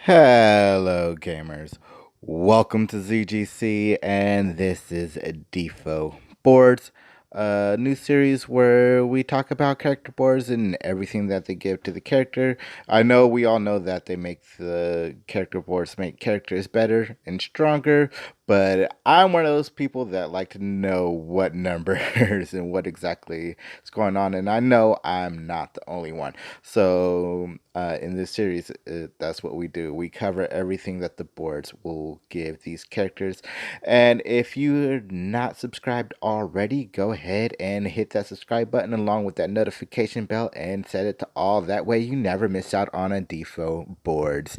Hello, gamers. Welcome to ZGC, and this is DFFOO Boards, a new series where we talk about character boards and everything that they give to the character. I know we all know that they make the character boards make characters better and stronger, but I'm one of those people that like to know what numbers and what exactly is going on, and I know I'm not the only one. So, in this series, that's what we do. We cover everything that the boards will give these characters. And if you're not subscribed already, go ahead and hit that subscribe button along with that notification bell and set it to all. That way, you never miss out on a DFFOO Boards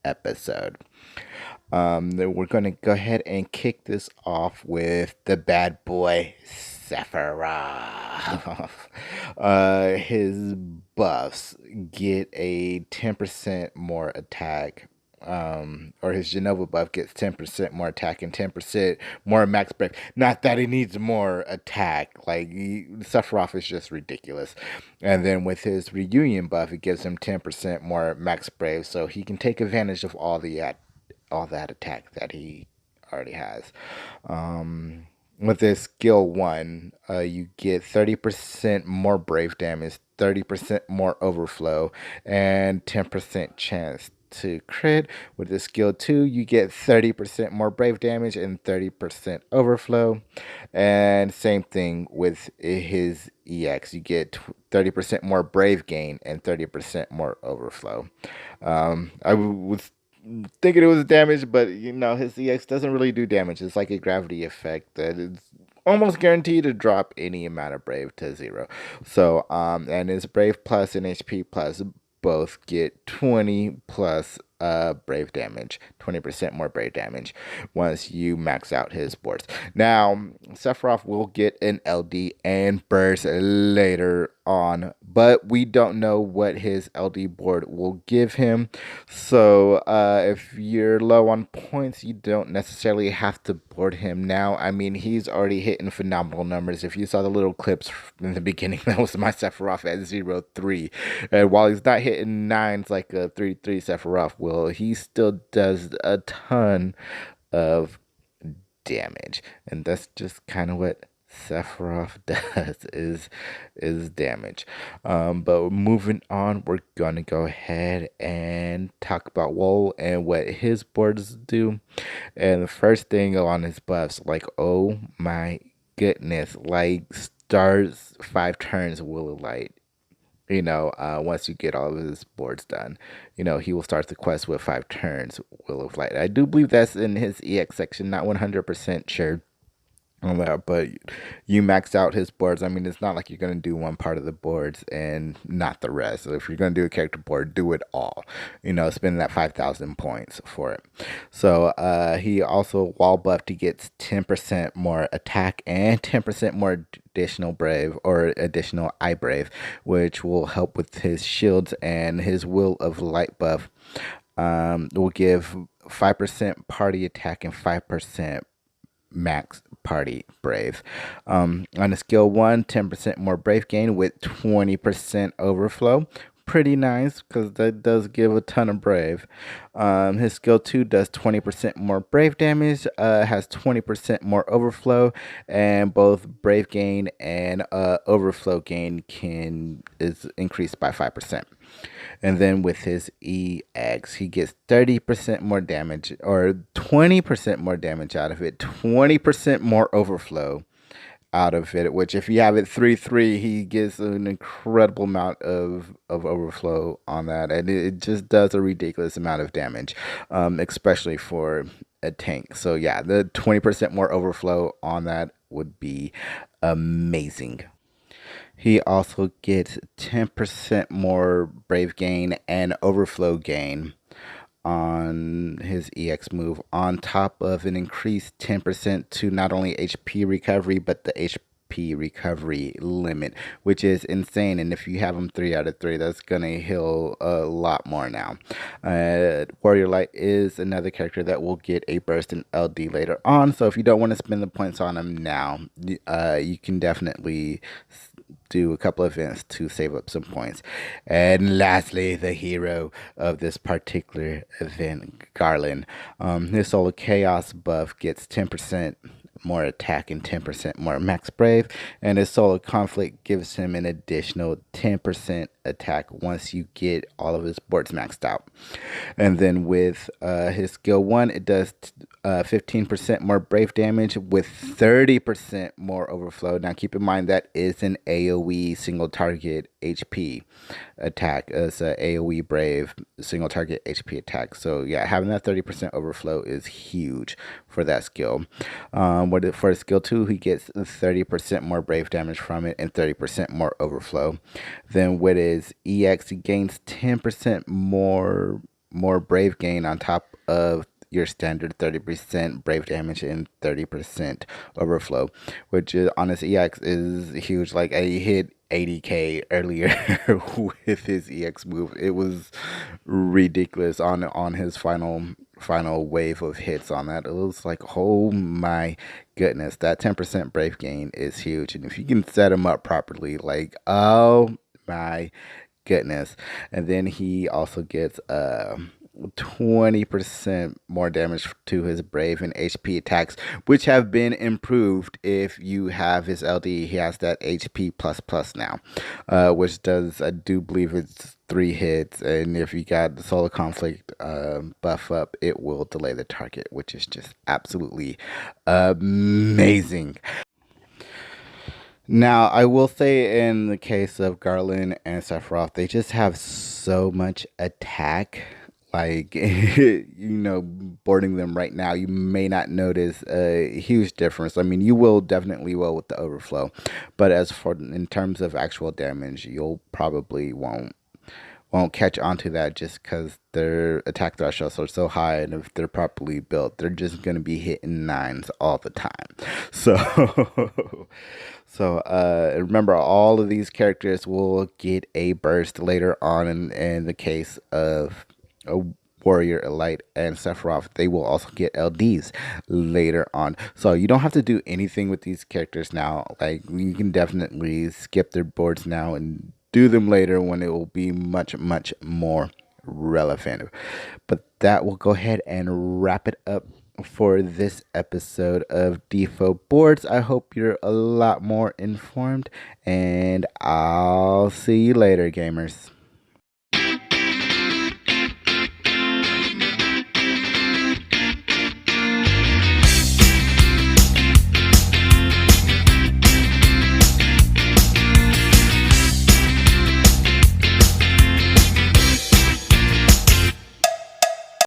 episode. Then we're going to go ahead and kick this off with the bad boy Sephiroth. His buffs get a 10% more attack. Or his Genova buff gets 10% more attack and 10% more max brave. Not that he needs more attack. Like, Sephiroth is just ridiculous. And then with his reunion buff, it gives him 10% more max brave, so he can take advantage of all that attack that he already has. With this skill 1, you get 30% more brave damage, 30% more overflow, and 10% chance to crit. With the skill 2, you get 30% more brave damage and 30% overflow. And same thing with his EX. You get 30% more brave gain and 30% more overflow. I was thinking it was damage, but his EX doesn't really do damage. It's like a gravity effect that is almost guaranteed to drop any amount of brave to 0. So and his brave plus and HP plus both get 20 plus brave damage, 20% more brave damage once you max out his boards. Now, Sephiroth will get an LD and burst later on, but we don't know what his LD board will give him. So if you're low on points, you don't necessarily have to board him now. I mean, he's already hitting phenomenal numbers. If you saw the little clips in the beginning, that was my Sephiroth at 0-3. And while he's not hitting 9s like a 3-3 Sephiroth will, he still does a ton of damage. And that's just kind of what Sephiroth does is damage. But moving on, we're gonna go ahead and talk about Wool and what his boards do. And the first thing on his buffs, like, oh my goodness, like, starts 5 turns Will of Light. Once you get all of his boards done, he will start the quest with 5 turns Will of Light. I do believe that's in his EX section, not 100% sure on that, but you max out his boards. I mean, it's not like you're going to do one part of the boards and not the rest. So if you're going to do a character board, do it all. Spend that 5,000 points for it. So he also wall buffed. He gets 10% more attack and 10% more additional brave or additional iBRV, which will help with his shields, and his Will of Light buff will give 5% party attack and 5% max party brave. On a skill 1, 10% more brave gain with 20% overflow. Pretty nice, because that does give a ton of brave. His skill 2 does 20% more brave damage, has 20% more overflow, and both brave gain and overflow gain is increased by 5%. And then with his EX, he gets 30% more damage, or 20% more damage out of it, 20% more overflow out of it, which if you have it 3-3, he gets an incredible amount of overflow on that. And it just does a ridiculous amount of damage, especially for a tank. So yeah, the 20% more overflow on that would be amazing. He also gets 10% more brave gain and overflow gain on his EX move, on top of an increased 10% to not only HP recovery, but the HP recovery limit, which is insane. And if you have him 3 out of 3, that's gonna heal a lot more now. Warrior Light is another character that will get a burst in LD later on, so if you don't want to spend the points on him now, you can definitely do a couple events to save up some points. And lastly, the hero of this particular event, Garland. His Solar Chaos buff gets 10% more attack and 10% more max brave, and his Solar Conflict gives him an additional 10% attack once you get all of his boards maxed out. And then with his skill 1, it does 15% more brave damage with 30% more overflow. Now keep in mind that is an AoE single target HP attack. It's a AoE brave single target HP attack. So yeah, having that 30% overflow is huge for that skill. For skill 2, he gets 30% more brave damage from it and 30% more overflow. Then with his EX, he gains 10% more brave gain on top of your standard 30% brave damage and 30% overflow, which is, on his EX is huge. Like, I hit 80k earlier with his EX move. It was ridiculous on his final wave of hits on that. It was like, oh my goodness, that 10% brave gain is huge. And if you can set him up properly, like, oh my goodness. And then he also gets 20% more damage to his brave and HP attacks, which have been improved if you have his LD. He has that HP plus now, which does, I do believe it's 3 hits, and if you got the Solar Conflict buff up, it will delay the target, which is just absolutely amazing. Now, I will say, in the case of Garland and Sephiroth, they just have so much attack. Like, boarding them right now, you may not notice a huge difference. I mean, you will definitely will with the overflow, but as for in terms of actual damage, you'll probably won't catch on to that, just because their attack thresholds are so high, and if they're properly built, they're just going to be hitting 9s all the time. So remember, all of these characters will get a burst later on. In the case of a Warrior, Elite, and Sephiroth, they will also get LDs later on. So you don't have to do anything with these characters now. Like, you can definitely skip their boards now and do them later when it will be much more relevant. But that will go ahead and wrap it up for this episode of DFFOO Boards. I hope you're a lot more informed, and I'll see you later, gamers.